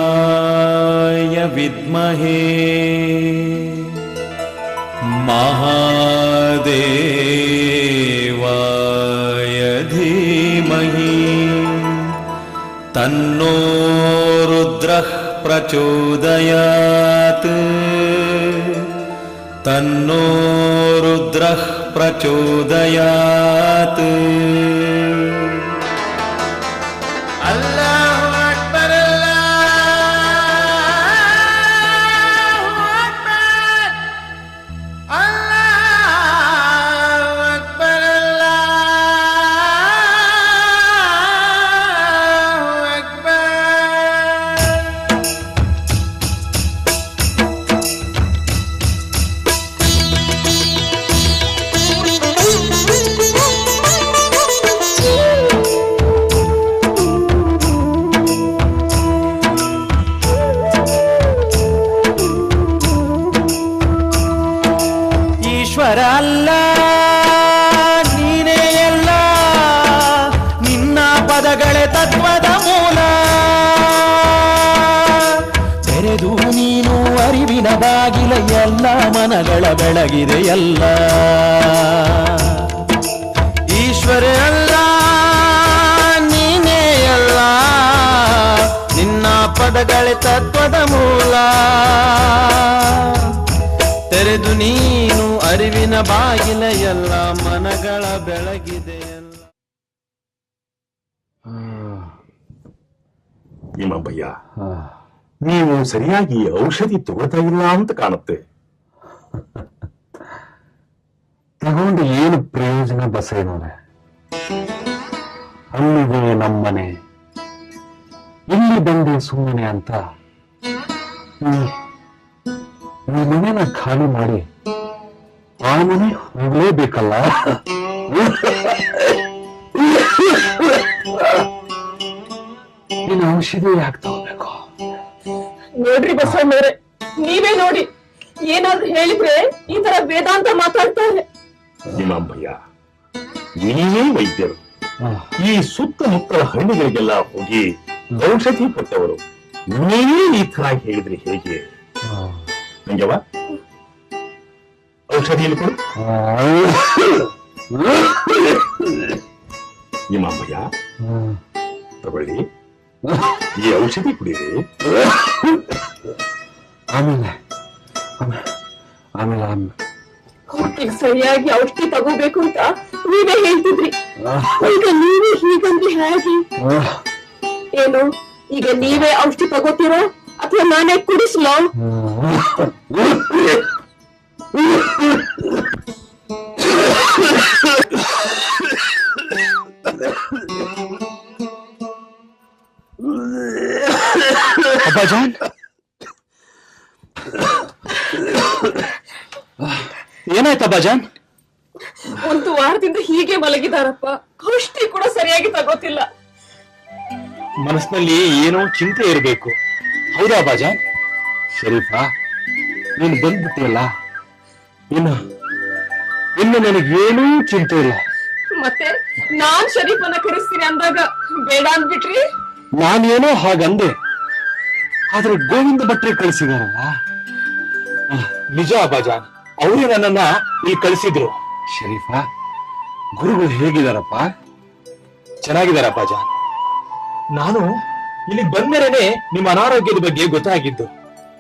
तत्पुरुषाय विद्महे महादेवाय धीमहि तन्नो रुद्रः प्रचोदयात् तन्नो रुद्रः प्रचोदयात्। ಅಲ್ಲ ನೀನೇ ಎಲ್ಲ, ನಿನ್ನ ಪದಗಳೇ ತತ್ವದ ಮೂಲ. ತೆರೆದು ನೀನು ಅರಿವಿನ ಬಾಗಿಲ, ಎಲ್ಲ ಮನಗಳ ಬೆಳಗಿದೆ ಎಲ್ಲ. ಈಶ್ವರ ಅಲ್ಲ ನೀನೇ ಎಲ್ಲ, ನಿನ್ನ ಪದಗಳೇ ತತ್ವದ ಮೂಲ. ತೆರೆದು ನೀನು ಅರಿವಿನ ಬಾಗಿಲ, ಎಲ್ಲ ಮನಗಳ ಬೆಳಗಿದೆಯಲ್ಲ. ಭೀಮಪ್ಪಯ್ಯ, ನೀವು ಸರಿಯಾಗಿ ಔಷಧಿ ತಗೋತಾ ಇಲ್ಲ ಅಂತ ಕಾಣುತ್ತೆ. ತಗೊಂಡು ಏನು ಪ್ರಯೋಜನ ಬಸೇನೋರೆ? ಅಲ್ಲಿಗೆ ನಮ್ಮನೆ, ಇಲ್ಲಿ ಬಂದೆ ಸುಮ್ಮನೆ ಅಂತ ಈ ಮನೆನ ಖಾಲಿ ಮಾಡಿ ಆ ಮನೆ ಹೋಗ್ಲೇಬೇಕಲ್ಲ. ಇನ್ನು ಔಷಧಿ ಯಾಕೆ ತಗೋಬೇಕು? ನೋಡ್ರಿ ಬಸವಣ್ಣವ್ರೆ, ನೀವೇ ನೋಡಿ, ಏನಾದ್ರೂ ಹೇಳಿದ್ರೆ ಈ ತರ ವೇದಾಂತ ಮಾತಾಡ್ತಾರೆ. ಭೀಮಪ್ಪಯ್ಯ, ನೀವೇ ವೈದ್ಯರು, ಈ ಸುತ್ತಮುತ್ತಲ ಹಳ್ಳಿಗಳಿಗೆಲ್ಲ ಹೋಗಿ ಔಷಧಿ ಕೊಟ್ಟವರು, ನೀವೇ ಈ ತರ ಹೇಳಿದ್ರೆ ಹೇಗೆ? ನಂಗೆವ ಔಷಧಿಯಲ್ಲಿ ಕೊಡು. ಭೀಮಪ್ಪಯ್ಯ ತಗೊಳ್ಳಿ, ಈ ಔಷಧಿ ಕುಡೀರಿ. ಆಮೇಲೆ ಈಗ ಸರಿಯಾಗಿ ಔಷಧಿ ತಗೋಬೇಕು ಅಂತ ನೀವೇ ಹೇಳ್ತಿದ್ರಿ, ಈಗ ನೀವೇ ಹೀಗಂದ್ರೆ ಹೇಗೆ? ಏನು ಈಗ ನೀವೇ ಔಷಧಿ ತಗೋತೀರೋ ಅಥವಾ ನಾನೇ ಕುಡಿಸ್ಲೋ? ಅಬ್ಬಾಜಾನ್, ಏನಾಯ್ತು ಅಬ್ಬಾಜಾನ್? ಒಂದು ವಾರದಿಂದ ಹೀಗೆ ಮಲಗಿದಾರಪ್ಪ, ಔಷಧಿ ಕೂಡ ಸರಿಯಾಗಿ ತಗೋತಿಲ್ಲ. ಮನಸ್ಸಿನಲ್ಲಿ ಏನೋ ಚಿಂತೆ ಇರಬೇಕು, ಹೌದಾ ಅಬ್ಬಾಜಾನ್? ಶರೀಫಾ, ನೀನು ಬಂದ್ಬಿಟ್ಟಿಯಲ್ಲ, ಇನ್ನು ನನಗೇನೂ ಚಿಂತೆ ಇಲ್ಲ. ಮತ್ತೆ ನಾನ್ ಶರೀಫನ್ನ ಕರೆಸ್ತೀನಿ ಅಂದಾಗ ಬೇಡ ಅಂದ್ಬಿಟ್ರಿ. ನಾನೇನೋ ಹಾಗಂದೆ, ಆದ್ರೆ ಗೋವಿಂದ ಭಟ್ರೆ ಕಳಿಸಿದಾರಲ್ಲ. ನಿಜ ಅಬ್ಬಾಜಾನ್, ಅವರೇ ನನ್ನನ್ನ ಇಲ್ಲಿ ಕಳಿಸಿದ್ರು. ಶರೀಫಾ, ಗುರುಗಳು ಹೇಗಿದಾರಪ್ಪ? ಚೆನ್ನಾಗಿದಾರ ಅಬ್ಬಾಜಾನ್. ನಾನು ಇಲ್ಲಿಗೆ ಬಂದ್ಮೇಲೆನೆ ನಿಮ್ಮ ಅನಾರೋಗ್ಯದ ಬಗ್ಗೆ ಗೊತ್ತಾಗಿದ್ದು.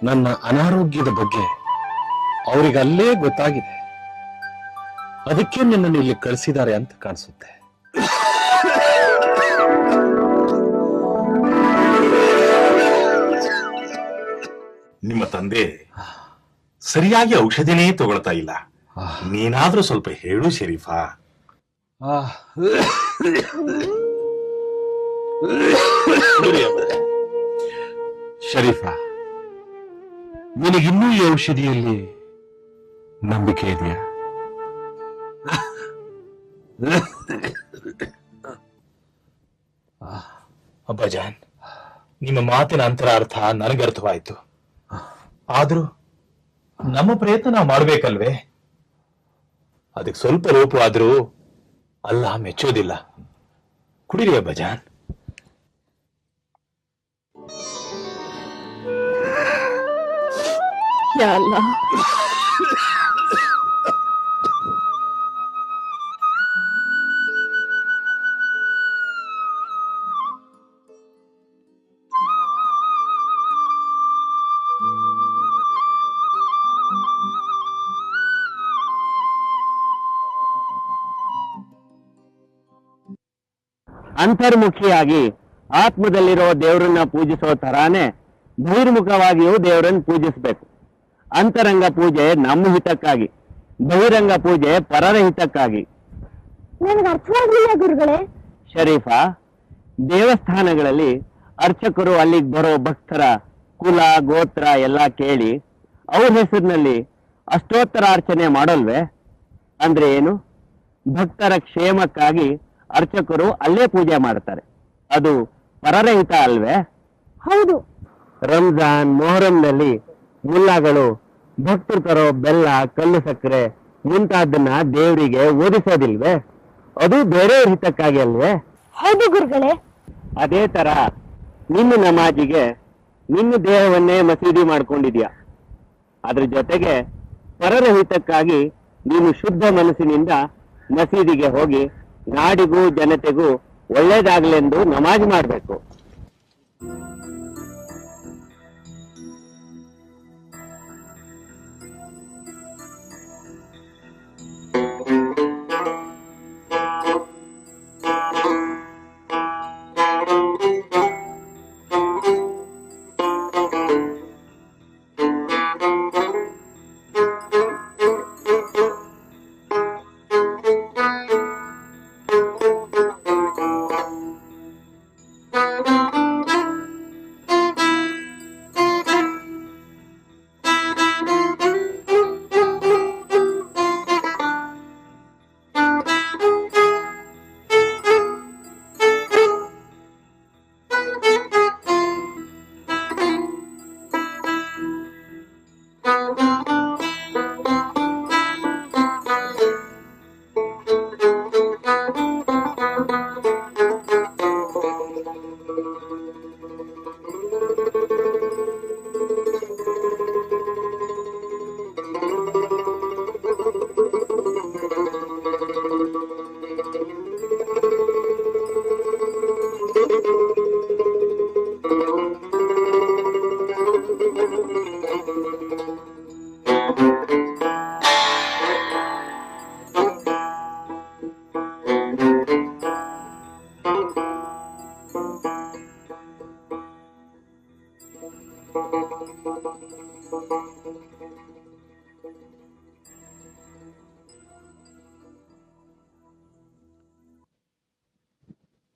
ನನ್ನ ಅನಾರೋಗ್ಯದ ಬಗ್ಗೆ ಅವರಿಗಲ್ಲೇ ಗೊತ್ತಾಗಿದೆ, ಅದಕ್ಕೆ ನಿನ್ನನ್ನು ಇಲ್ಲಿ ಕಳಿಸಿದ್ದಾರೆ ಅಂತ ಕಾಣಿಸುತ್ತೆ. ನಿಮ್ಮ ತಂದೆ ಸರಿಯಾಗಿ ಔಷಧಿನೇ ತಗೊಳ್ತಾ ಇಲ್ಲ, ನೀನಾದ್ರೂ ಸ್ವಲ್ಪ ಹೇಳು ಶರೀಫಾ. ಶರೀಫಾ, ನಿನಗಿನ್ನೂ ಈ ಔಷಧಿಯಲ್ಲಿ ನಂಬಿಕೆ ಇದೆಯಾ? ಅಬ್ಬಾಜಾನ್, ನಿಮ್ಮ ಮಾತಿನ ಅಂತರಾರ್ಥ ನನಗರ್ಥವಾಯಿತು. ಆದ್ರೂ ನಮ್ಮ ಪ್ರಯತ್ನ ನಾವು ಮಾಡ್ಬೇಕಲ್ವೇ? ಅದಕ್ಕೆ ಸ್ವಲ್ಪ ಲೋಪ ಆದ್ರೂ ಅಲ್ಲ ಮೆಚ್ಚೋದಿಲ್ಲ. ಕುಡಿರಿಯ ಭಜಾನ್. ಯಾ ಅಲ್ಲಾ, ಅಂತರ್ಮುಖಿಯಾಗಿ ಆತ್ಮದಲ್ಲಿರೋ ದೇವರನ್ನ ಪೂಜಿಸೋ ತರಾನೇ ಬಹಿರ್ಮುಖವಾಗಿಯೂ ದೇವರನ್ನ ಪೂಜಿಸ್ಬೇಕು. ಅಂತರಂಗ ಪೂಜೆ ನಮ್ಮ ಹಿತಕ್ಕಾಗಿ, ಬಹಿರಂಗ ಪೂಜೆ ಪರರ ಹಿತಕ್ಕಾಗಿ. ನನಗೆ ಅರ್ಥವಾಗಲಿಲ್ಲ ಗುರುಗಳೇ. ಶರೀಫಾ, ದೇವಸ್ಥಾನಗಳಲ್ಲಿ ಅರ್ಚಕರು ಅಲ್ಲಿಗೆ ಬರೋ ಭಕ್ತರ ಕುಲ ಗೋತ್ರ ಎಲ್ಲ ಕೇಳಿ ಅವ್ರ ಹೆಸರಿನಲ್ಲಿ ಅಷ್ಟೋತ್ತರಾರ್ಚನೆ ಮಾಡೋಲ್ವೇ? ಅಂದ್ರೆ ಏನು? ಭಕ್ತರ ಕ್ಷೇಮಕ್ಕಾಗಿ ಅರ್ಚಕರು ಅಲ್ಲೇ ಪೂಜೆ ಮಾಡ್ತಾರೆ. ಅದು ಪರರ ಹಿತ ಅಲ್ವೇ? ಹೌದು. ರಂಜಾನ್ ಮೊಹರಂನಲ್ಲಿ ಮುಲ್ಲಾಗಳು ಭಕ್ತರು ತರೋ ಬೆಲ್ಲ, ಕಲ್ಲು ಸಕ್ಕರೆ ಮುಂತಾದನ್ನ ದೇವರಿಗೆ ಓದಿಸೋದಿಲ್ವೇ? ಅದು ಬೇರೆಯವ್ರ ಹಿತಕ್ಕಾಗಿ ಅಲ್ವೇ? ಹೌದು ಗುರುಗಳೇ. ಅದೇ ತರ ನಿನ್ನ ನಮಾಜಿಗೆ ನಿನ್ನ ದೇಹವನ್ನೇ ಮಸೀದಿ ಮಾಡ್ಕೊಂಡಿದ್ಯಾ. ಅದ್ರ ಜೊತೆಗೆ ಪರರ ಹಿತಕ್ಕಾಗಿ ನೀನು ಶುದ್ಧ ಮನಸ್ಸಿನಿಂದ ಮಸೀದಿಗೆ ಹೋಗಿ ನಾಡಿಗೂ ಜನತೆಗೂ ಒಳ್ಳೇದಾಗ್ಲೆಂದು ನಮಾಜ್ ಮಾಡ್ಬೇಕು.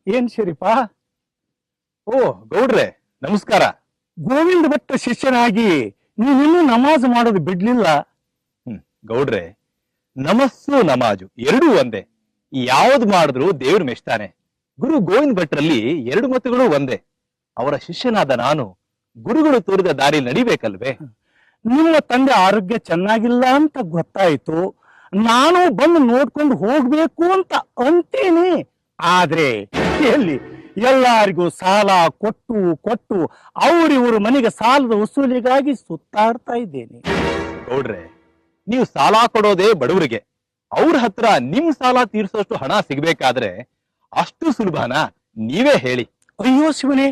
ಏನ್ ಶರೀಫಾ? ಓ ಗೌಡ್ರೆ, ನಮಸ್ಕಾರ. ಗೋವಿಂದ ಭಟ್ಟ ಶಿಷ್ಯನಾಗಿ ನೀವಿನ್ನೂ ನಮಾಜ್ ಮಾಡೋದು ಬಿಡ್ಲಿಲ್ಲ. ಗೌಡ್ರೆ, ನಮಸ್ಸು ನಮಾಜು ಎರಡೂ ಒಂದೇ. ಯಾವ್ದು ಮಾಡಿದ್ರು ದೇವ್ರು ಮೆಚ್ತಾನೆ. ಗುರು ಗೋವಿಂದ ಭಟ್ರಲ್ಲಿ ಎರಡು ಮತಗಳು ಒಂದೇ. ಅವರ ಶಿಷ್ಯನಾದ ನಾನು ಗುರುಗಳು ತೋರಿದ ದಾರಿ ನಡಿಬೇಕಲ್ವೇ? ನಿಮ್ಮ ತಂದೆ ಆರೋಗ್ಯ ಚೆನ್ನಾಗಿಲ್ಲ ಅಂತ ಗೊತ್ತಾಯ್ತು. ನಾನು ಬಂದು ನೋಡ್ಕೊಂಡು ಹೋಗ್ಬೇಕು ಅಂತ ಅಂತೀನಿ. ಆದ್ರೆ ಎಲ್ಲಿ ಎಲ್ಲಾರಿಗೂ ಸಾಲ ಕೊಟ್ಟು ಕೊಟ್ಟು ಅವರಿವರು ಮನೆಗೆ ಸಾಲದ ವಸೂಲಿಗಾಗಿ ಸುತ್ತಾಡ್ತಾ ಇದ್ದೇನೆ. ಗೌಡ್ರೆ, ನೀವು ಸಾಲ ಕೊಡೋದೇ ಬಡವರಿಗೆ. ಅವ್ರ ಹತ್ರ ನಿಮ್ ಸಾಲ ತೀರ್ಸೋಷ್ಟು ಹಣ ಸಿಗ್ಬೇಕಾದ್ರೆ ಅಷ್ಟು ಸುಲಭನಾ? ನೀವೇ ಹೇಳಿ. ಅಯ್ಯೋ ಶಿವನೇ,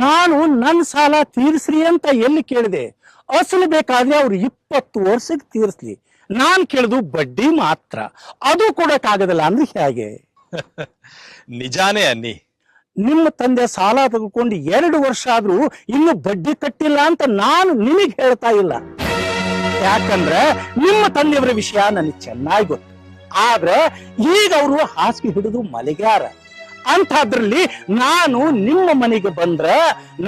ನಾನು ನನ್ನ ಸಾಲ ತೀರಿಸ್ರಿ ಅಂತ ಎಲ್ಲಿ ಕೇಳಿದೆ? ಅಸಲು ಬೇಕಾದ್ರೆ ಅವ್ರು 20 ವರ್ಷಕ್ಕೆ ತೀರಿಸ್ಲಿ. ನಾನ್ ಕೇಳಿದು ಬಡ್ಡಿ ಮಾತ್ರ. ಅದು ಕೊಡಕ್ಕಾಗದಲ್ಲ ಅಂದ್ರೆ ಹೇಗೆ? ನಿಜಾನೇ ಅನ್ನಿ. ನಿಮ್ಮ ತಂದೆ ಸಾಲ ತೆಗೆದುಕೊಂಡು 2 ವರ್ಷ ಆದ್ರೂ ಇನ್ನು ಬಡ್ಡಿ ಕಟ್ಟಿಲ್ಲ ಅಂತ ನಾನು ನಿಮಗೆ ಹೇಳ್ತಾ ಇಲ್ಲ. ಯಾಕಂದ್ರೆ ನಿಮ್ಮ ತಂದೆಯವರ ವಿಷಯ ನನಗೆ ಚೆನ್ನಾಗಿ ಗೊತ್ತು. ಆದ್ರೆ ಈಗ ಅವರು ಹಾಸಿಗೆ ಹಿಡಿದು ಮಲಗ್ಯಾರ. ಅಂಥದ್ರಲ್ಲಿ ನಾನು ನಿಮ್ಮ ಮನೆಗೆ ಬಂದ್ರೆ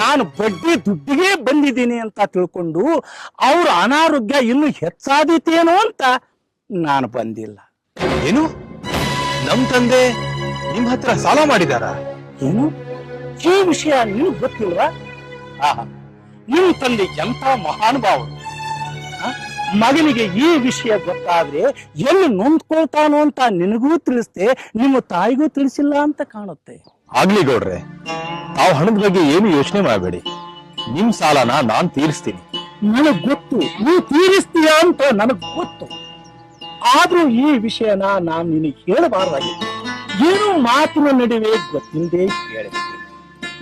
ನಾನು ಬಡ್ಡಿ ದುಡ್ಡಿಗೆ ಬಂದಿದ್ದೀನಿ ಅಂತ ತಿಳ್ಕೊಂಡು ಅವ್ರ ಅನಾರೋಗ್ಯ ಇನ್ನು ಹೆಚ್ಚಾದೀತೇನೋ ಅಂತ ನಾನು ಬಂದಿಲ್ಲ. ಏನು, ನಮ್ ತಂದೆ ನಿಮ್ ಹತ್ರ ಸಾಲ ಮಾಡಿದಾರ? ಏನು, ಈ ವಿಷಯ ನಿಮ್ಗೆ ಗೊತ್ತಿಲ್ವಾ? ಆಹಾ, ನಿಮ್ ತಂದೆ ಎಂಥ ಮಹಾನುಭಾವರು. ಮಗನಿಗೆ ಈ ವಿಷಯ ಗೊತ್ತಾದ್ರೆ ಎಲ್ಲಿ ನೊಂದ್ಕೊಳ್ತಾನೋ ಅಂತ ನಿನಗೂ ತಿಳಿಸ್ತೆ, ನಿಮ್ಮ ತಾಯಿಗೂ ತಿಳಿಸಿಲ್ಲ ಅಂತ ಕಾಣುತ್ತೆ. ಆಗ್ಲಿ ಗೌಡ್ರೆ, ತಾವು ಹಣದ ಬಗ್ಗೆ ಏನು ಯೋಚನೆ ಮಾಡಬೇಡಿ. ನಿಮ್ ಸಾಲನ ನಾನ್ ತೀರಿಸ್ತೀನಿ. ನನಗ್ ಗೊತ್ತು ನೀ ತೀರಿಸ್ತೀಯ ಅಂತ ನನಗ್ ಗೊತ್ತು. ಆದ್ರೂ ಈ ವಿಷಯನ ನಾನ್ ನಿನಗೆ ಹೇಳಬಾರ್ದಾಗಿತ್ತು. ಏನೋ ಮಾತಿನ ನಡುವೆ ಗೊತ್ತಿಲ್ಲದೆ ಹೇಳಿದೆ.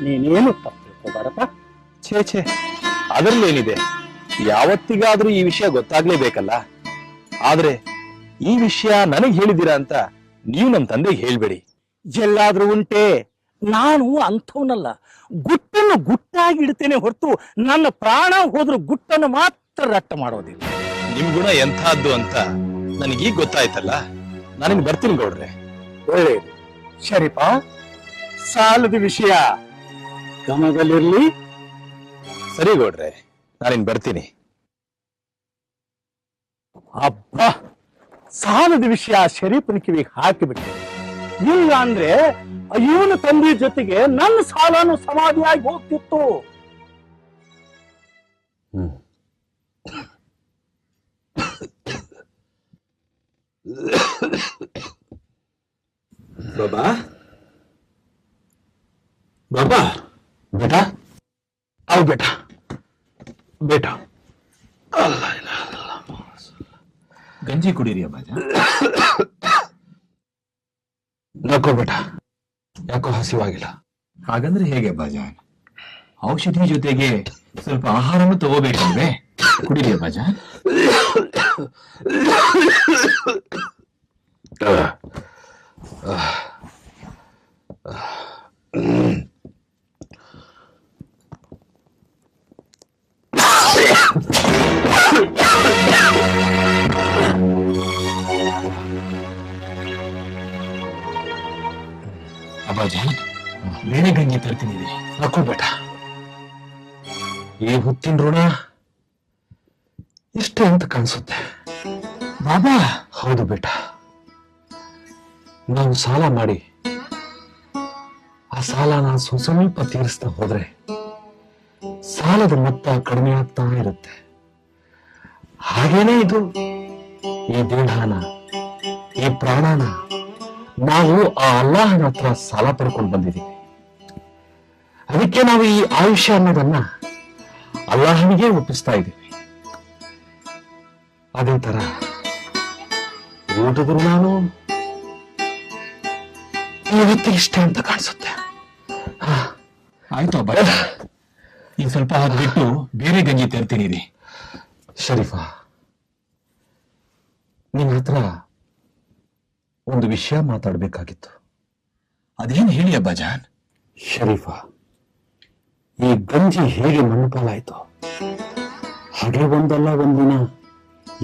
ನೀನೇನು ತಪ್ಪು ತಿಳ್ಕೋಬಾರಪ್ಪ. ಛೇ, ಅದರಲ್ಲೇನಿದೆ, ಯಾವತ್ತಿಗಾದ್ರೂ ಈ ವಿಷಯ ಗೊತ್ತಾಗ್ಲೇಬೇಕಲ್ಲ. ಆದ್ರೆ ಈ ವಿಷಯ ನನಗ್ ಹೇಳಿದೀರಾ ಅಂತ ನೀವು ನಮ್ ತಂದೆಗೆ ಹೇಳ್ಬೇಡಿ. ಎಲ್ಲಾದ್ರೂ ಉಂಟೆ, ನಾನು ಅಂಥವನಲ್ಲ. ಗುಟ್ಟನ್ನು ಗುಟ್ಟಾಗಿ ಇಡ್ತೇನೆ ಹೊರತು ನನ್ನ ಪ್ರಾಣ ಹೋದ್ರೂ ಗುಟ್ಟನ್ನು ಮಾತ್ರ ರಟ್ಟ ಮಾಡೋದಿಲ್ಲ. ನಿಮ್ ಗುಣ ಎಂಥದ್ದು ಅಂತ ನನಗೀಗ ಗೊತ್ತಾಯ್ತಲ್ಲ. ನಾನಿನ್ ಬರ್ತೀನಿ ಗೌಡ್ರೆ. ಒಳ್ಳೇದು. ಶರೀಫ, ಸಾಲದ ವಿಷಯ ಗಮನದಲ್ಲಿರ್ಲಿ. ಸರಿ ಗೌಡ್ರೆ, ನಾನಿನ್ ಬರ್ತೀನಿ. ಅಬ್ಬ, ಸಾಲದ ವಿಷಯ ಶರೀಫನ ಕಿವಿಗೆ ಹಾಕಿಬಿಟ್ಟೆ. ಇಲ್ಲ ಅಂದ್ರೆ ಇವನ ತಂದೆ ಜೊತೆಗೆ ನನ್ನ ಸಾಲನು ಸಮಾಧಿಯಾಗಿ ಹೋಗ್ತಿತ್ತು. बाबा बाबा बेटा आओ बेटा बेटा ಗಂಜಿ ಕುಡೀರಿ ಅಬ್ಬಾಜ. ನಕೋ ಬೇಟ, ಯಾಕೋ ಹಸಿವಾಗಿಲ್ಲ. ಹಾಗಂದ್ರೆ ಹೇಗೆ ಅಬ್ಬಾಜ? ಔಷಧಿ ಜೊತೆಗೆ ಸ್ವಲ್ಪ ಆಹಾರವನ್ನು ತಗೋಬೇಕಲ್ವೇ? ಕುಡೀರಿ ಅಬ್ಬಾಜ. ಅಬ್ಬಾಜ, ಬೇರೆ ಗಂಜಿ ತರ್ತೀನಿ. ನಕೋ ಬೇಟ, ಈ ಹೊತ್ತಿನ ಋಣ ಇಷ್ಟೇ ಅಂತ ಕಾಣಿಸುತ್ತೆ. ಬಾಬಾ, ಹೌದು ಬೇಟ, ನಾವು ಸಾಲ ಮಾಡಿ ಆ ಸಾಲನ ಸ್ವಲ್ಪ ತೀರಿಸ್ತಾ ಹೋದ್ರೆ ಸಾಲದ ಮೊತ್ತ ಕಡಿಮೆ ಆಗ್ತಾ ಇರುತ್ತೆ. ಹಾಗೇನೆ ಇದು ಈ ದೇಹನ, ಈ ಪ್ರಾಣನ ನಾವು ಆ ಅಲ್ಲಾಹನ ಹತ್ರ ಸಾಲ ಪಡ್ಕೊಂಡು ಬಂದಿದ್ದೀವಿ. ಅದಕ್ಕೆ ನಾವು ಈ ಆಯುಷ್ಯ ಅನ್ನೋದನ್ನ ಅಲ್ಲಾಹನಿಗೆ ಒಪ್ಪಿಸ್ತಾ ಇದ್ದೀವಿ. ಅದೇ ತರ ಊಟದ್ರು ನಾನು ಇವತ್ತಿಗೆ ಇಷ್ಟ ಅಂತ ಕಾಣಿಸುತ್ತೆ. ಆಯ್ತು ಅಬ್ಬಾಜ, ಈಗ ಸ್ವಲ್ಪ ಹೊತ್ತು ಬಿಟ್ಟು ಬೇರೆ ಗಂಜಿ ತರ್ತೀನಿ. ಶರೀಫಾ, ನಿನ್ನ ಹತ್ರ ಒಂದು ವಿಷಯ ಮಾತಾಡ್ಬೇಕಾಗಿತ್ತು. ಅದೇನು ಹೇಳಿ ಅಬ್ಬಾಜಾನ್. ಶರೀಫಾ, ಈ ಗಂಜಿ ಹೇಗೆ ಮಣ್ಣುಪಾಲಾಯ್ತು ಹಾಗೆ ಒಂದಲ್ಲ ಒಂದಿನ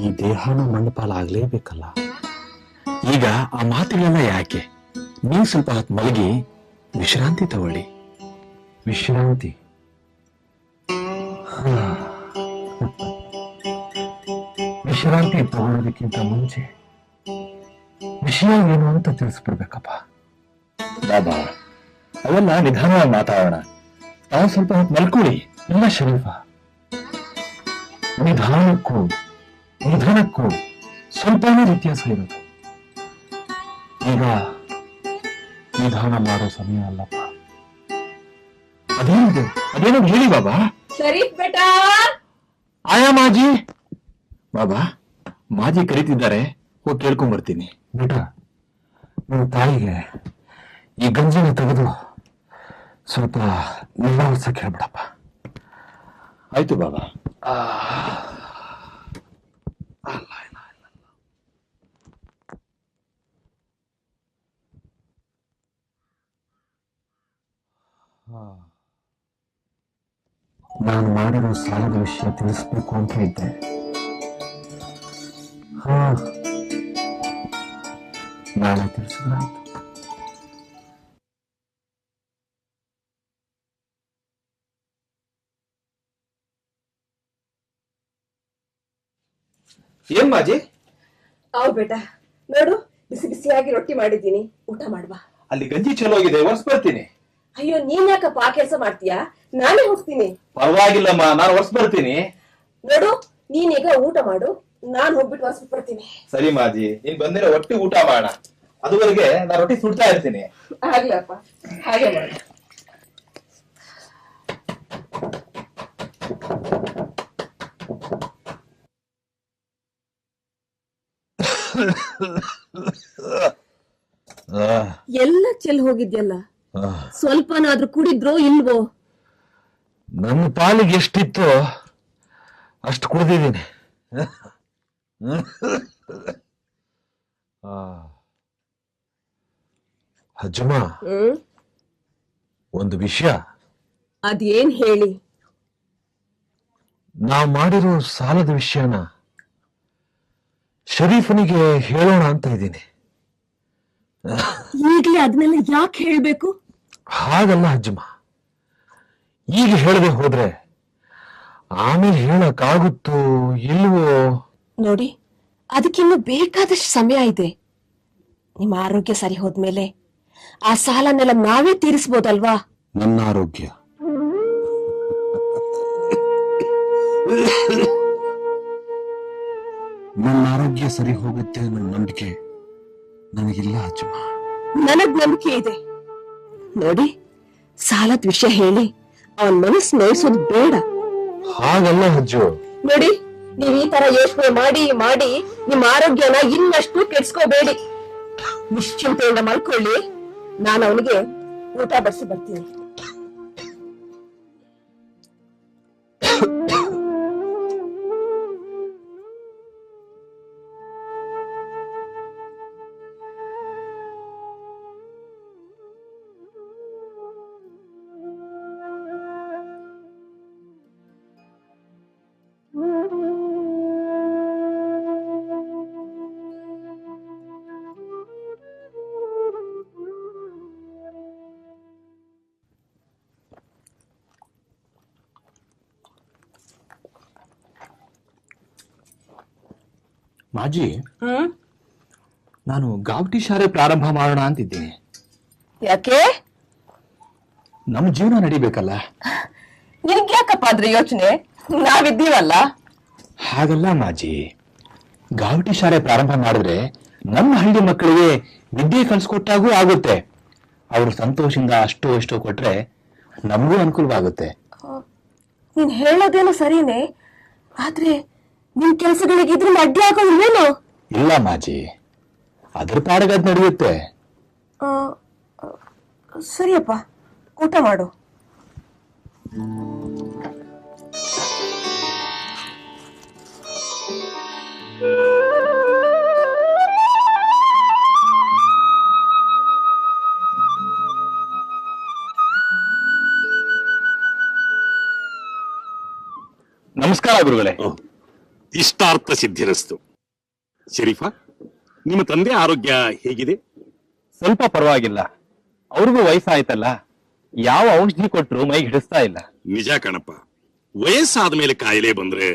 ಈ ದೇಹನ ಮಣ್ಣುಪಾಲಾಗ್ಲೇಬೇಕಲ್ಲ. ಈಗ ಆ ಮಾತುಗಳೆಲ್ಲ ಯಾಕೆ? ನೀವು ಸ್ವಲ್ಪ ಹೊತ್ತು ಮಲಗಿ ವಿಶ್ರಾಂತಿ ತಗೊಳ್ಳಿ. ವಿಶ್ರಾಂತಿ? ವಿಶ್ರಾಂತಿ ತಗೊಳ್ಳೋದಕ್ಕಿಂತ ಮುಂಚೆ ವಿಷಯ ಏನು ಅಂತ ತಿಳಿಸ್ಬಿಡ್ಬೇಕಪ್ಪ. ಬಾಬಾ, ಅವೆಲ್ಲ ನಿಧಾನವಾಗಿ ಮಾತಾಡೋಣ. ತಾವು ಸ್ವಲ್ಪ ಹೊತ್ತು ಮಲ್ಕೊಳ್ಳಿ. ಇಲ್ಲ ಶರೀಫಾ, ನಿಧಾನಕ್ಕೂ ನಿಧಾನಕ್ಕೂ ಸ್ವಲ್ಪನೇ ವ್ಯತ್ಯಾಸ ಇರೋದು. ಈಗ ನಿಧಾನ ಮಾಡೋ ಸಮಯ ಅಲ್ಲಪ್ಪ. ಅದೇನೋ ಹೇಳಿ ಬಾಬಾ. ಶರೀಫ್ ಬೇಟಾ, ಆಯಾ ಮಾಜಿ. ಬಾಬಾ, ಮಾಜಿ ಕರೀತಿದ್ದಾರೆ, ಹೋಗಿ ಕೇಳ್ಕೊಂಡ್ ಬರ್ತೀನಿ. ಬೇಟ, ನಿಮ್ಮ ತಾಯಿಗೆ ಈ ಗಂಜಿನ ತೆಗೆದು ಸ್ವಲ್ಪ ನಿವಾರಿಸಕ್ಕೆ ಹೇಳ್ಬಿಡಪ್ಪ. ಆಯ್ತು ಬಾಬಾ. ನಾನು ಮಾಡಿರೋ ಸಾಲದ ವಿಷಯ ತಿಳಿಸ್ಬೇಕು ಅಂತ ಇದ್ದೆ. ನಾಳೆ ತಿಳಿಸಿದ್ರಾಯ್ತು. ಏನ್ ಮಾಜಿ? ಅವ್ ಬೇಟಾ, ನೋಡು ಬಿಸಿ ಬಿಸಿಯಾಗಿ ರೊಟ್ಟಿ ಮಾಡಿದ್ದೀನಿ, ಊಟ ಮಾಡ್ಬಾ. ಅಲ್ಲಿ ಗಂಜಿ ಚಲೋ ಆಗಿದೆ, ಒರ್ಸ್ ಬರ್ತೀನಿ. ಅಯ್ಯೋ, ನೀನ್ ಯಾಕಪ್ಪ ಆ ಕೆಲಸ ಮಾಡ್ತೀಯಾ? ನಾನೇ ಹೋಗ್ತೀನಿ. ಪರವಾಗಿಲ್ಲಮ್ಮ, ನಾನು ಒರ್ಸ್ ಬರ್ತೀನಿ. ನೋಡು, ನೀನೀಗ ಊಟ ಮಾಡು, ನಾನ್ ಹೋಗ್ಬಿಟ್ಟು ವಾಸು ಬರ್ತೀನಿ. ಸರಿ ಮಾಜಿ, ನೀನ್ ಬಂದಿರೋ ಒಟ್ಟಿಗೆ ಊಟ ಮಾಡೋಣ. ಅದುವರೆಗೆ ನಾನು ರೊಟ್ಟಿ ಸುಡ್ತಾ ಇರ್ತೀನಿ. ಆಗ್ಲಪ್ಪ, ಹಾಗೆ ಮಾಡಿ. ಎಲ್ಲ ಚೆಲ್ ಹೋಗಿದ್ಯಲ್ಲ, ಸ್ವಲ್ಪನಾದ್ರೂ ಕುಡಿದ್ರೋ ಇಲ್ವೋ? ನನ್ನ ಪಾಲಿಗೆ ಎಷ್ಟಿತ್ತೋ ಅಷ್ಟು ಕುಡ್ದಿದ್ದೀನಿ. ಅಜ್ಜಮ್ಮ, ಒಂದು ವಿಷಯ. ಅದೇನ್ ಹೇಳಿ? ನಾವು ಮಾಡಿರೋ ಸಾಲದ ವಿಷಯನ ಶರೀಫನಿಗೆ ಹೇಳೋಣ ಅಂತ ಇದ್ದೀನಿ. ಈಗ್ಲೇ ಅದನ್ನೆಲ್ಲ ಯಾಕೆ ಹೇಳ್ಬೇಕು? ಹಾಗಲ್ಲ ಅಜ್ಜಮ್ಮ, ಈಗ ಹೇಳದೆ ಹೋದ್ರೆ ಆಮೇಲೆ ಹೇಳಕ್ಕಾಗುತ್ತೋ ಇಲ್ವೋ ನೋಡಿ. ಅದಕ್ಕಿನ್ನು ಬೇಕಾದಷ್ಟು ಸಮಯ ಇದೆ. ನಿಮ್ಮ ಆರೋಗ್ಯ ಸರಿ ಹೋದ್ಮೇಲೆ ಆ ಸಾಲನೆಲ್ಲ ನಾವೇ ತೀರಿಸಬಹುದಲ್ವಾ? ನನ್ನ ಆರೋಗ್ಯ ಸರಿ ಹೋಗುತ್ತೆ ಅನ್ನೋ ನಂಬಿಕೆ ನನಗಿಲ್ಲ ಅಜ್ಜಮ್ಮ. ನನಗ್ ನಂಬಿಕೆ ಇದೆ. ನೋಡಿ, ಸಾಲದ ವಿಷಯ ಹೇಳಿ ಅವನ್ ಮನಸ್ಸು ನೋಯಿಸೋದು ಬೇಡ. ಹಾಗಲ್ಲ ಅಜ್ಜು. ನೋಡಿ, ನೀವ್ ಈ ತರ ಯೋಚನೆ ಮಾಡಿ ಮಾಡಿ ನಿಮ್ಮ ಆರೋಗ್ಯನ ಇನ್ನಷ್ಟು ಕೆಡ್ಸ್ಕೋಬೇಡಿ. ನಿಶ್ಚಿಂತೆಯಿಂದ ಮಲ್ಕೊಳ್ಳಿ. ನಾನು ಅವನಿಗೆ ಊಟ ಬಡಿಸಿ ಬರ್ತೀನಿ. ಮಾಜಿ, ನಾನು ಗಾವಟಿ ಶಾಲೆ ಪ್ರಾರಂಭ ಮಾಡೋಣ ಅಂತಿದ್ದೀನಿ. ಯಾಕೆ? ನಮ್ಮ ಜೀವನ ನಡಿಬೇಕಲ್ಲ. ನಿನ್ಗೆ ಯಾಕಪ್ಪ ಅದ್ರ ಯೋಚನೆ? ನಾವಿದ್ದೀವಲ್ಲ. ಹಾಗಲ್ಲ ಮಾಜಿ, ಗಾವಟಿ ಶಾಲೆ ಪ್ರಾರಂಭ ಮಾಡಿದ್ರೆ ನಮ್ಮ ಹಳ್ಳಿ ಮಕ್ಕಳಿಗೆ ವಿದ್ಯೆ ಕಲಿಸ್ಕೊಟ್ಟಾಗೂ ಆಗುತ್ತೆ. ಅವರು ಸಂತೋಷದಿಂದ ಅಷ್ಟೋ ಇಷ್ಟೋ ಕೊಟ್ರೆ ನಮಗೂ ಅನುಕೂಲವಾಗುತ್ತೆ. ನೀನ್ ಹೇಳೋದೇನೋ ಸರಿನೇ, ಆದ್ರೆ ನಿನ್ ಕೆಲಸಗಳಿಗೆ ಇದ್ರಿಂದ ಅಡ್ಡಿ ಆಗೋದಿಲ್ವೇನೋ? ಇಲ್ಲ ಮಾಜಿ, ಅದ್ರ ಪಾಡಗದ್ ನಡೆಯುತ್ತೆ. ಸರಿಯಪ್ಪ, ಊಟ ಮಾಡು. ನಮಸ್ಕಾರ ಗುರುಗಳೇ. ಇಷ್ಟಾರ್ಥ ಸಿದ್ಧಿರಸ್ತು. ಶರೀಫಾ, ನಿಮ್ಮ ತಂದೆ ಆರೋಗ್ಯ ಹೇಗಿದೆ? ಸ್ವಲ್ಪ ಪರವಾಗಿಲ್ಲ. ಅವ್ರಿಗೂ ವಯಸ್ಸಾಯ್ತಲ್ಲ, ಯಾವ ಔಷಧಿ ಕೊಟ್ರು ಮೈಗೆ ಹಿಡಿಸ್ತಾ ಇಲ್ಲ. ನಿಜ ಕಣಪ್ಪ, ವಯಸ್ಸಾದ ಮೇಲೆ ಕಾಯಿಲೆ ಬಂದ್ರೆ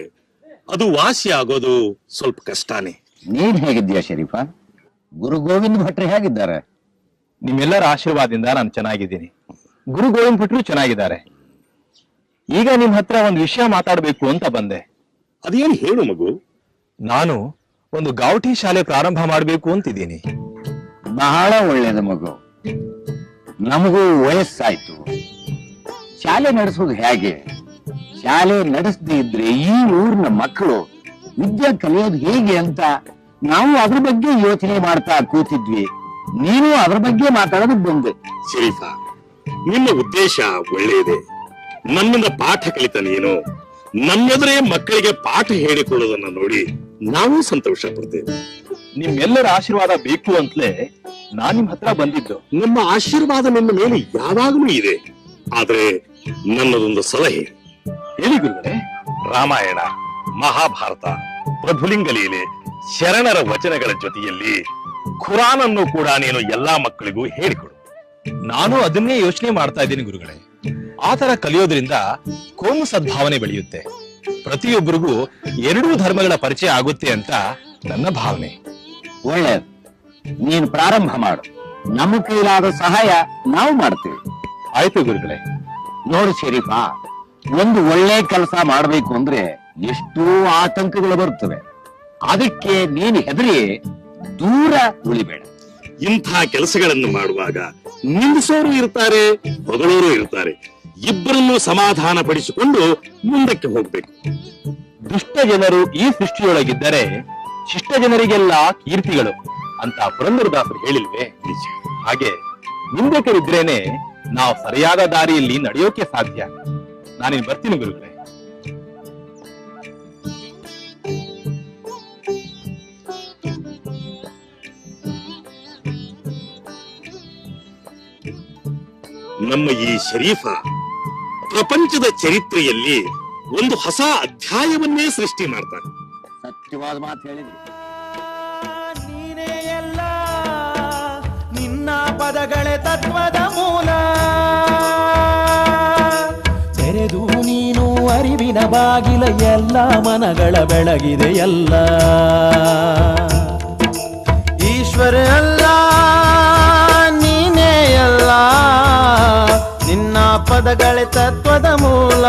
ಅದು ವಾಸಿ ಆಗೋದು ಸ್ವಲ್ಪ ಕಷ್ಟನೇ. ನೀನ್ ಹೇಗಿದ್ದೀಯಾ ಶರೀಫಾ? ಗುರು ಗೋವಿಂದ ಭಟ್ರು ಹೇಗಿದ್ದಾರೆ? ನಿಮ್ಮೆಲ್ಲರ ಆಶೀರ್ವಾದದಿಂದ ನಾನು ಚೆನ್ನಾಗಿದ್ದೀನಿ. ಗುರು ಗೋವಿಂದ ಭಟ್ರು ಚೆನ್ನಾಗಿದ್ದಾರೆ. ಈಗ ನಿಮ್ ಹತ್ರ ಒಂದು ವಿಷಯ ಮಾತಾಡ್ಬೇಕು ಅಂತ ಬಂದೆ. ಅದೇನು ಹೇಳು ಮಗು. ನಾನು ಒಂದು ಗಾವಟಿ ಶಾಲೆ ಪ್ರಾರಂಭ ಮಾಡಬೇಕು ಅಂತಿದ್ದೀನಿ. ಬಹಳ ಒಳ್ಳೇದು ಮಗು. ನಮಗೂ ವಯಸ್ಸಾಯ್ತು. ಶಾಲೆ ನಡೆಸೋದು ಹೇಗೆ? ಶಾಲೆ ನಡೆಸದೇ ಇದ್ರೆ ಈ ಊರಿನ ಮಕ್ಕಳು ವಿದ್ಯೆ ಕಲಿಯೋದು ಹೇಗೆ ಅಂತ ನಾವು ಅದ್ರ ಬಗ್ಗೆ ಯೋಚನೆ ಮಾಡ್ತಾ ಕೂತಿದ್ವಿ. ನೀನು ಅದ್ರ ಬಗ್ಗೆ ಮಾತಾಡೋದಕ್ಕೆ ಬಂದೆ. ಶರೀಫಾ, ನಿಮ್ಮ ಉದ್ದೇಶ ಒಳ್ಳೆಯದೇ. ನಮ್ಮಿಂದ ಪಾಠ ಕಲಿತ ನೀನು ನಮ್ಮೆದುರೇ ಮಕ್ಕಳಿಗೆ ಪಾಠ ಹೇಳಿಕೊಳ್ಳೋದನ್ನ ನೋಡಿ ನಾವು ಸಂತೋಷ ಪಡ್ತೇವೆ. ನಿಮ್ಮೆಲ್ಲರ ಆಶೀರ್ವಾದ ಬೇಕು ಅಂತಲೇ ನಾನ್ ನಿಮ್ ಹತ್ರ ಬಂದಿದ್ದು. ನಮ್ಮ ಆಶೀರ್ವಾದ ನಿಮ್ಮ ಮೇಲೆ ಯಾವಾಗಲೂ ಇದೆ. ಆದ್ರೆ ನನ್ನದೊಂದು ಸಲಹೆ. ಹೇಳಿ ಗುರುಗಳೇ. ರಾಮಾಯಣ, ಮಹಾಭಾರತ, ಪ್ರಭುಲಿಂಗ ಲೀಲೆ, ಶರಣರ ವಚನಗಳ ಜೊತೆಯಲ್ಲಿ ಖುರಾನ್ ಅನ್ನು ಕೂಡ ನೀನು ಎಲ್ಲಾ ಮಕ್ಕಳಿಗೂ ಹೇಳಿಕೊಡು. ನಾನು ಅದನ್ನೇ ಯೋಚನೆ ಮಾಡ್ತಾ ಇದ್ದೀನಿ ಗುರುಗಳೇ. ಆತರ ಕಲಿಯೋದ್ರಿಂದ ಕೋಮು ಸದ್ಭಾವನೆ ಬೆಳೆಯುತ್ತೆ. ಪ್ರತಿಯೊಬ್ಬರಿಗೂ ಎರಡೂ ಧರ್ಮಗಳ ಪರಿಚಯ ಆಗುತ್ತೆ ಅಂತ ನನ್ನ ಭಾವನೆ. ಒಳ್ಳೆಯದು, ನೀನು ಪ್ರಾರಂಭ ಮಾಡು. ನಮ್ಮ ಕೈಲಾದ ಸಹಾಯ ನಾವು ಮಾಡ್ತೇವೆ. ಆಯ್ತು ಗುರುಗಳೇ. ನೋಡು ಶರೀಫಾ, ಒಂದು ಒಳ್ಳೆ ಕೆಲಸ ಮಾಡಬೇಕು ಅಂದ್ರೆ ಎಷ್ಟೋ ಆತಂಕಗಳು ಬರ್ತವೆ. ಅದಕ್ಕೆ ನೀನು ಹೆದರಿ ದೂರ ಉಳಿಬೇಡ. ಇಂಥ ಕೆಲಸಗಳನ್ನು ಮಾಡುವಾಗ ನಿಂದಿಸೋರು ಇರ್ತಾರೆ, ಹೊಗಳೋರು ಇರ್ತಾರೆ. ಇಬ್ಬರನ್ನು ಸಮಾಧಾನ ಪಡಿಸಿಕೊಂಡು ಮುಂದಕ್ಕೆ ಹೋಗ್ಬೇಕು. ದುಷ್ಟ ಜನರು ಈ ಸೃಷ್ಟಿಯೊಳಗಿದ್ದರೆ ಶಿಷ್ಟ ಜನರಿಗೆಲ್ಲ ಕೀರ್ತಿಗಳು ಅಂತ ಪುರಂದರದಾಸರು ಹೇಳಿಲ್ವೇ? ಹಾಗೆ ನಿಂದಕರಿದ್ರೇನೆ ನಾವು ಸರಿಯಾದ ದಾರಿಯಲ್ಲಿ ನಡೆಯೋಕೆ ಸಾಧ್ಯ. ನಾನಿನ್ ಬರ್ತೀನಿ ಗುರುಗಳೇ. ನಮ್ಮ ಈ ಶರೀಫ ಪ್ರಪಂಚದ ಚರಿತ್ರೆಯಲ್ಲಿ ಒಂದು ಹೊಸ ಅಧ್ಯಾಯವನ್ನೇ ಸೃಷ್ಟಿ ಮಾಡ್ತಾನೆ. ಸತ್ಯವಾದ ಮಾತು ಹೇಳಿದ್ರಿ. ನೀನೇ ಎಲ್ಲ, ನಿನ್ನ ಪದಗಳೇ ತತ್ವದ ಮೂಲ. ತೆರೆದು ನೀನು ಅರಿವಿನ ಬಾಗಿಲ, ಎಲ್ಲ ಮನಗಳ ಬೆಳಗಿದೆ ಎಲ್ಲ. ಈಶ್ವರ ಅಲ್ಲ, ನೀನೇ ಎಲ್ಲ, ನಿನ್ನ ಪದಗಳೇ ತತ್ವದ ಮೂಲ.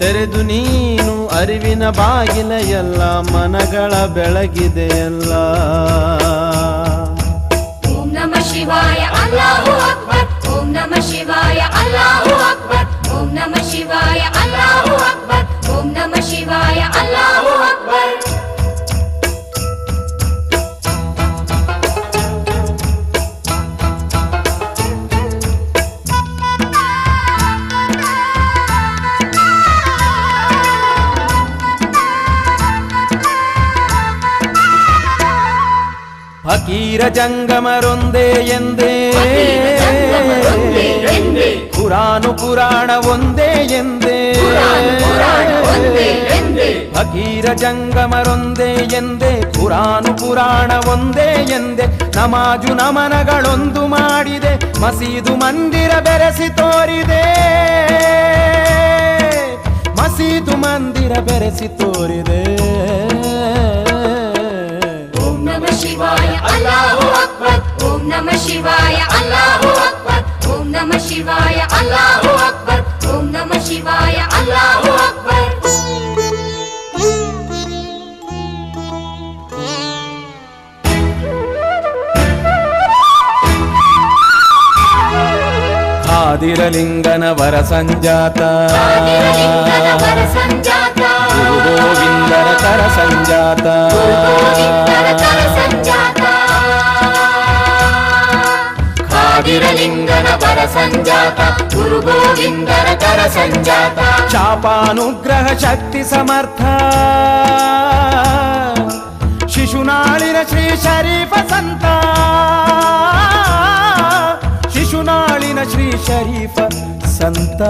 ತೆರೆದು ನೀನು ಅರಿವಿನ ಬಾಗಿಲ, ಎಲ್ಲ ಮನಗಳ ಬೆಳಗಿದೆ ಎಲ್ಲ. ಓಂ ನಮಃ ಶಿವಾಯ ಅಲ್ಲಾಹು ಅಕ್ಬರ್. ಓಂ ನಮಃ ಶಿವಾಯ ಅಲ್ಲಾಹು ಅಕ್ಬರ್. ಓಂ ನಮಃ ಶಿವಾಯ ಅಲ್ಲಾಹು ಅಕ್ಬರ್. ಓಂ ನಮಃ ಶಿವಾಯ ಅಲ್ಲಾಹು ಅಕ್ಬರ್. ಫಕೀರ ಜಂಗಮರೊಂದೇ ಎಂದೇ, ಕುರಾನು ಪುರಾಣ ಒಂದೇ ಎಂದೇ. ಫಕೀರ ಜಂಗಮರೊಂದೇ ಎಂದೇ, ಕುರಾನು ಪುರಾಣ ಒಂದೇ ಎಂದೇ. ನಮಾಜು ನಮನಗಳೊಂದು ಮಾಡಿದೆ, ಮಸೀದು ಮಂದಿರ ಬೆರೆಸಿ ತೋರಿದೆ. ಮಸೀದು ಮಂದಿರ ಬೆರೆಸಿ ತೋರಿದೆ. ಓಂ ನಮಃ ಶಿವಾಯ ಅಲ್ಲಾಹು ಅಕ್ಬರ್. ಓಂ ನಮಃ ಶಿವಾಯ ಅಲ್ಲಾಹು ಅಕ್ಬರ್. ಓಂ ನಮಃ ಶಿವಾಯ ಅಲ್ಲಾಹು ಅಕ್ಬರ್. ಓಂ ನಮಃ ಶಿವಾಯ ಅಲ್ಲಾಹು ಅಕ್ಬರ್. ಖಾದಿರಲಿಂಗನ ವರ ಸಂಜಾತ, ಗುರು ಗೋವಿಂದರ ಕರ ಸಂಜಾತ. ಖಾದಿರಲಿಂಗನ ವರ ಸಂಜಾತ, ಗುರು ಗೋವಿಂದರ ಕರ ಸಂಜಾತ. ಶಾಪಾನುಗ್ರಹ ಶಕ್ತಿ ಸಮರ್ಥ, ಶಿಶುನಾಳಿನ ಶ್ರೀ ಶರೀಫ ಸಂತ. ಶಿಶುನಾಳಿನ ಶ್ರೀ ಶರೀಫ ಸಂತ.